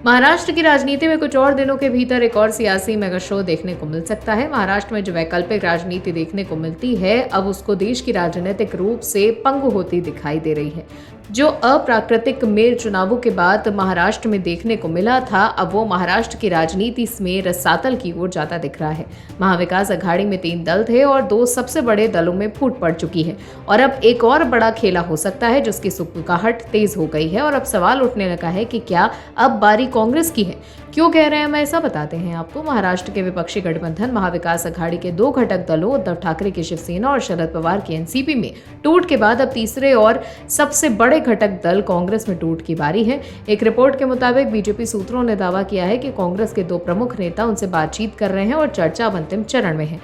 महाराष्ट्र की राजनीति में कुछ और दिनों के भीतर एक और सियासी मेगा शो देखने को मिल सकता है। महाराष्ट्र में जो वैकल्पिक राजनीति देखने को मिलती है, अब उसको देश की राजनीतिक रूप से पंगु होती दिखाई दे रही है। जो अप्राकृतिक मेयर चुनावों के बाद महाराष्ट्र में देखने को मिला था, अब वो महाराष्ट्र की राजनीति में रसातल की ओर जाता दिख रहा है। महाविकास अघाड़ी में 3 दल थे और 2 सबसे बड़े दलों में फूट पड़ चुकी है और अब एक और बड़ा खेला हो सकता है, जिसकी सुगबुगाहट तेज हो गई है और अब सवाल उठने लगा है कि क्या अब बारी कांग्रेस की है। क्यों कह रहे हैं हम ऐसा, बताते हैं आपको। महाराष्ट्र के विपक्षी गठबंधन महाविकास अघाड़ी के 2 घटक दलों उद्धव ठाकरे की शिवसेना और शरद पवार की एनसीपी में टूट के बाद अब तीसरे और सबसे बड़े घटक दल कांग्रेस में टूट की बारी है। एक रिपोर्ट के मुताबिक बीजेपी सूत्रों ने दावा किया है कि कांग्रेस के 2 प्रमुख नेता उनसे बातचीत कर रहे हैं और चर्चा अब अंतिम चरण में है।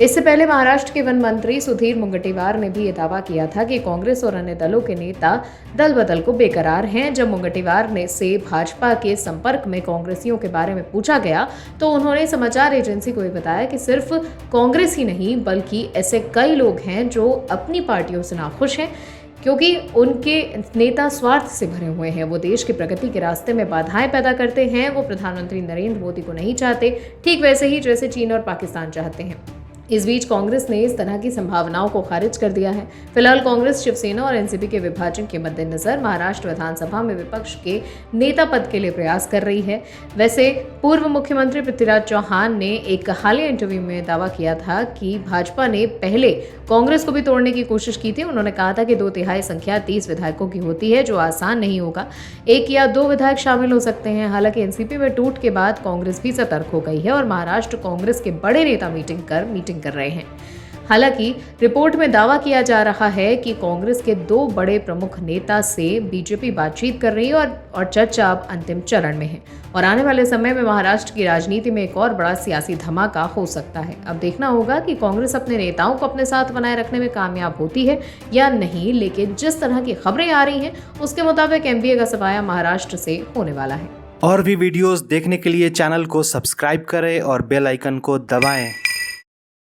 इससे पहले महाराष्ट्र के वन मंत्री सुधीर मुनगंटीवार ने भी ये दावा किया था कि कांग्रेस और अन्य दलों के नेता दल बदल को बेकरार हैं। जब मुनगंटीवार ने से भाजपा के संपर्क में कांग्रेसियों के बारे में पूछा गया तो उन्होंने समाचार एजेंसी को ये बताया कि सिर्फ कांग्रेस ही नहीं बल्कि ऐसे कई लोग हैं जो अपनी पार्टियों से नाखुश हैं क्योंकि उनके नेता स्वार्थ से भरे हुए हैं। वो देश की प्रगति के रास्ते में बाधाएं पैदा करते हैं। वो प्रधानमंत्री नरेंद्र मोदी को नहीं चाहते, ठीक वैसे ही जैसे चीन और पाकिस्तान चाहते हैं। इस बीच कांग्रेस ने इस तरह की संभावनाओं को खारिज कर दिया है। फिलहाल कांग्रेस शिवसेना और एनसीपी के विभाजन के मद्देनजर महाराष्ट्र विधानसभा में विपक्ष के नेता पद के लिए प्रयास कर रही है। वैसे पूर्व मुख्यमंत्री पृथ्वीराज चौहान ने एक हालिया इंटरव्यू में दावा किया था कि भाजपा ने पहले कांग्रेस को भी तोड़ने की कोशिश की थी। उन्होंने कहा था कि 2/3 संख्या 30 विधायकों की होती है, जो आसान नहीं होगा। 1 या 2 विधायक शामिल हो सकते हैं। हालांकि एनसीपी में टूट के बाद कांग्रेस भी सतर्क हो गई है और महाराष्ट्र कांग्रेस के बड़े नेता मीटिंग कर रहे हैं। हालांकि रिपोर्ट में दावा किया जा रहा है कि कांग्रेस के 2 बड़े प्रमुख नेता से बीजेपी बातचीत कर रही है और चर्चा अब अंतिम चरण में है और आने वाले समय में महाराष्ट्र की राजनीति में एक और बड़ा सियासी धमाका हो सकता है। अब देखना होगा कि कांग्रेस अपने नेताओं को अपने साथ बनाए रखने में कामयाब होती है या नहीं, लेकिन जिस तरह की खबरें आ रही हैं उसके मुताबिक एमवीए का सफाया महाराष्ट्र से होने वाला है। और भी वीडियोस देखने के लिए चैनल को सब्सक्राइब करें और बेल आइकन को दबाएं।